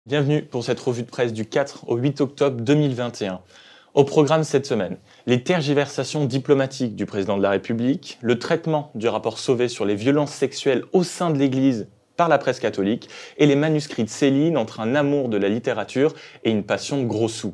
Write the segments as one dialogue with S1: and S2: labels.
S1: Bienvenue pour cette revue de presse du 4 au 8 octobre 2021. Au programme cette semaine, les tergiversations diplomatiques du président de la République, le traitement du rapport Sauvé sur les violences sexuelles au sein de l'Église par la presse catholique et les manuscrits de Céline entre un amour de la littérature et une passion de gros sous.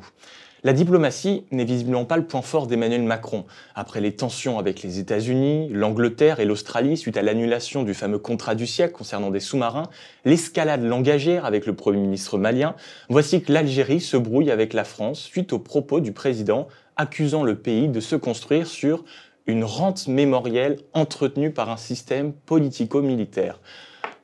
S1: La diplomatie n'est visiblement pas le point fort d'Emmanuel Macron. Après les tensions avec les États-Unis, l'Angleterre et l'Australie suite à l'annulation du fameux contrat du siècle concernant des sous-marins, l'escalade langagière avec le Premier ministre malien, voici que l'Algérie se brouille avec la France suite aux propos du président accusant le pays de se construire sur une rente mémorielle entretenue par un système politico-militaire.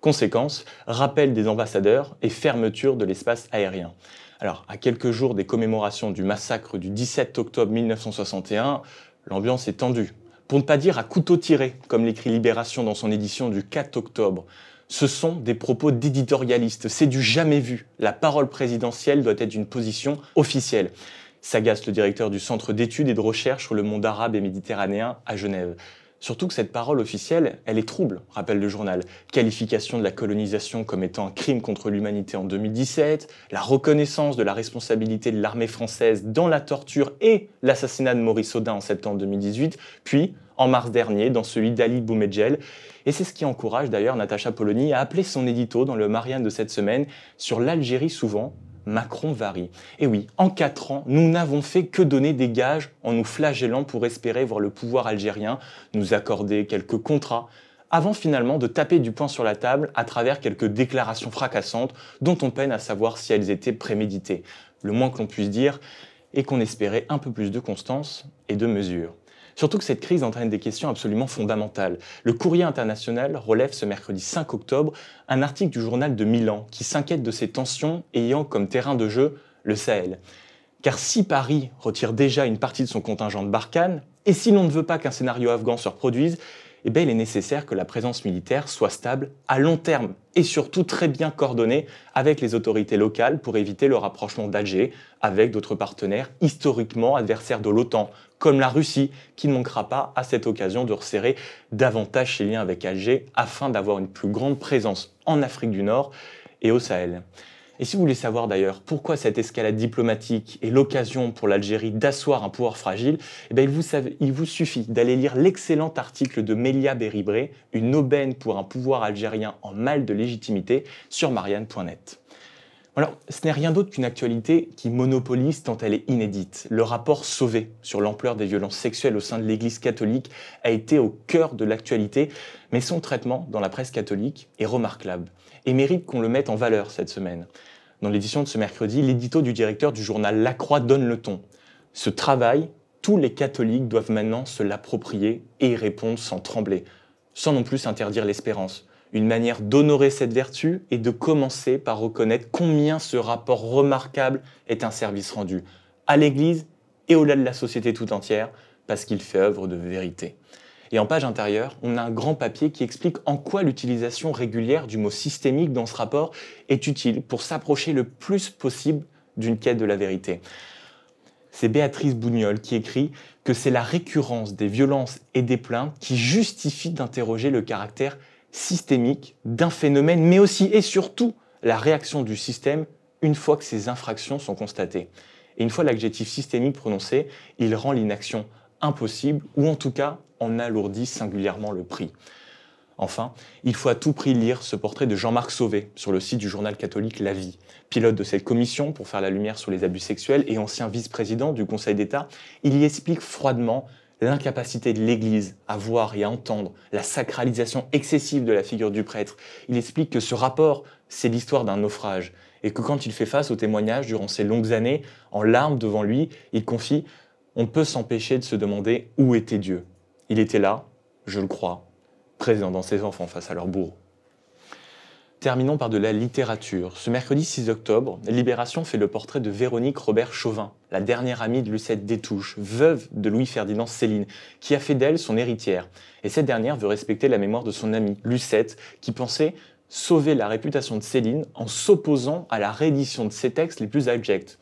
S1: Conséquence, rappel des ambassadeurs et fermeture de l'espace aérien. Alors, à quelques jours des commémorations du massacre du 17 octobre 1961, l'ambiance est tendue. Pour ne pas dire à couteau tiré, comme l'écrit Libération dans son édition du 4 octobre. Ce sont des propos d'éditorialistes, c'est du jamais vu. La parole présidentielle doit être une position officielle. S'agace le directeur du Centre d'études et de recherche sur le monde arabe et méditerranéen à Genève. Surtout que cette parole officielle, elle est trouble, rappelle le journal. Qualification de la colonisation comme étant un crime contre l'humanité en 2017, la reconnaissance de la responsabilité de l'armée française dans la torture et l'assassinat de Maurice Audin en septembre 2018, puis en mars dernier dans celui d'Ali Boumedjel. Et c'est ce qui encourage d'ailleurs Natacha Polony à appeler son édito dans le Marianne de cette semaine sur l'Algérie souvent. Macron varie. Et oui, en 4 ans, nous n'avons fait que donner des gages en nous flagellant pour espérer voir le pouvoir algérien nous accorder quelques contrats, avant finalement de taper du poing sur la table à travers quelques déclarations fracassantes dont on peine à savoir si elles étaient préméditées. Le moins que l'on puisse dire est qu'on espérait un peu plus de constance et de mesure. Surtout que cette crise entraîne des questions absolument fondamentales. Le Courrier international relève ce mercredi 5 octobre un article du journal de Milan qui s'inquiète de ces tensions ayant comme terrain de jeu le Sahel. Car si Paris retire déjà une partie de son contingent de Barkhane, et si l'on ne veut pas qu'un scénario afghan se reproduise, il est nécessaire que la présence militaire soit stable à long terme et surtout très bien coordonnée avec les autorités locales pour éviter le rapprochement d'Alger avec d'autres partenaires historiquement adversaires de l'OTAN, comme la Russie, qui ne manquera pas à cette occasion de resserrer davantage ses liens avec Alger afin d'avoir une plus grande présence en Afrique du Nord et au Sahel. Et si vous voulez savoir d'ailleurs pourquoi cette escalade diplomatique est l'occasion pour l'Algérie d'asseoir un pouvoir fragile, il vous suffit d'aller lire l'excellent article de Mélia Beribré, une aubaine pour un pouvoir algérien en mal de légitimité, sur marianne.net. Alors, ce n'est rien d'autre qu'une actualité qui monopolise tant elle est inédite. Le rapport Sauvé sur l'ampleur des violences sexuelles au sein de l'Église catholique a été au cœur de l'actualité, mais son traitement dans la presse catholique est remarquable et mérite qu'on le mette en valeur cette semaine. Dans l'édition de ce mercredi, l'édito du directeur du journal La Croix donne le ton. Ce travail, tous les catholiques doivent maintenant se l'approprier et y répondre sans trembler, sans non plus interdire l'espérance. Une manière d'honorer cette vertu et de commencer par reconnaître combien ce rapport remarquable est un service rendu à l'Église et au-delà de la société tout entière, parce qu'il fait œuvre de vérité. Et en page intérieure, on a un grand papier qui explique en quoi l'utilisation régulière du mot systémique dans ce rapport est utile pour s'approcher le plus possible d'une quête de la vérité. C'est Béatrice Bougnol qui écrit que c'est la récurrence des violences et des plaintes qui justifie d'interroger le caractère systémique d'un phénomène, mais aussi et surtout la réaction du système une fois que ces infractions sont constatées. Et une fois l'adjectif systémique prononcé, il rend l'inaction impossible, ou en tout cas en alourdit singulièrement le prix. Enfin, il faut à tout prix lire ce portrait de Jean-Marc Sauvé sur le site du journal catholique La Vie. Pilote de cette commission pour faire la lumière sur les abus sexuels et ancien vice-président du Conseil d'État, il y explique froidement l'incapacité de l'Église à voir et à entendre la sacralisation excessive de la figure du prêtre. Il explique que ce rapport, c'est l'histoire d'un naufrage et que quand il fait face aux témoignages durant ces longues années, en larmes devant lui, il confie « On peut s'empêcher de se demander où était Dieu. Il était là, je le crois, présent dans ses enfants face à leur bourreau. » Terminons par de la littérature. Ce mercredi 6 octobre, Libération fait le portrait de Véronique Robert-Chauvin, la dernière amie de Lucette Détouche, veuve de Louis-Ferdinand Céline, qui a fait d'elle son héritière. Et cette dernière veut respecter la mémoire de son amie, Lucette, qui pensait sauver la réputation de Céline en s'opposant à la réédition de ses textes les plus abjects.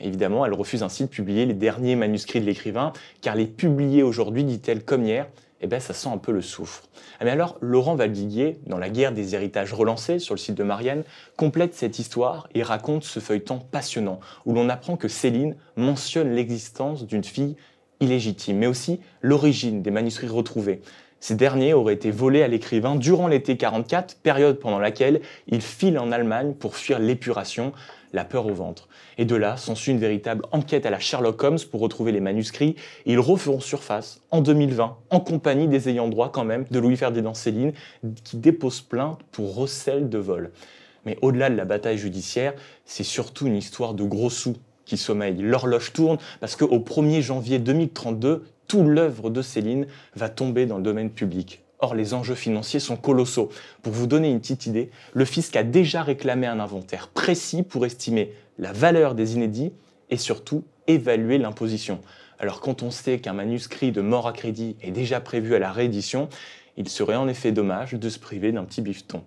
S1: Évidemment, elle refuse ainsi de publier les derniers manuscrits de l'écrivain, car les publier aujourd'hui, dit-elle comme hier, eh ben, ça sent un peu le soufre. Mais alors, Laurent Valdiguier, dans La guerre des héritages relancés sur le site de Marianne, complète cette histoire et raconte ce feuilleton passionnant, où l'on apprend que Céline mentionne l'existence d'une fille illégitime, mais aussi l'origine des manuscrits retrouvés. Ces derniers auraient été volés à l'écrivain durant l'été 44, période pendant laquelle il file en Allemagne pour fuir l'épuration, la peur au ventre. Et de là s'ensuit une véritable enquête à la Sherlock Holmes pour retrouver les manuscrits. Et ils referont surface en 2020, en compagnie des ayants droit quand même de Louis-Ferdinand Céline, qui dépose plainte pour recel de vol. Mais au-delà de la bataille judiciaire, c'est surtout une histoire de gros sous qui sommeille. L'horloge tourne parce qu'au 1er janvier 2032, toute l'œuvre de Céline va tomber dans le domaine public. Or, les enjeux financiers sont colossaux. Pour vous donner une petite idée, le fisc a déjà réclamé un inventaire précis pour estimer la valeur des inédits et surtout évaluer l'imposition. Alors quand on sait qu'un manuscrit de Mort à crédit est déjà prévu à la réédition, il serait en effet dommage de se priver d'un petit bifton.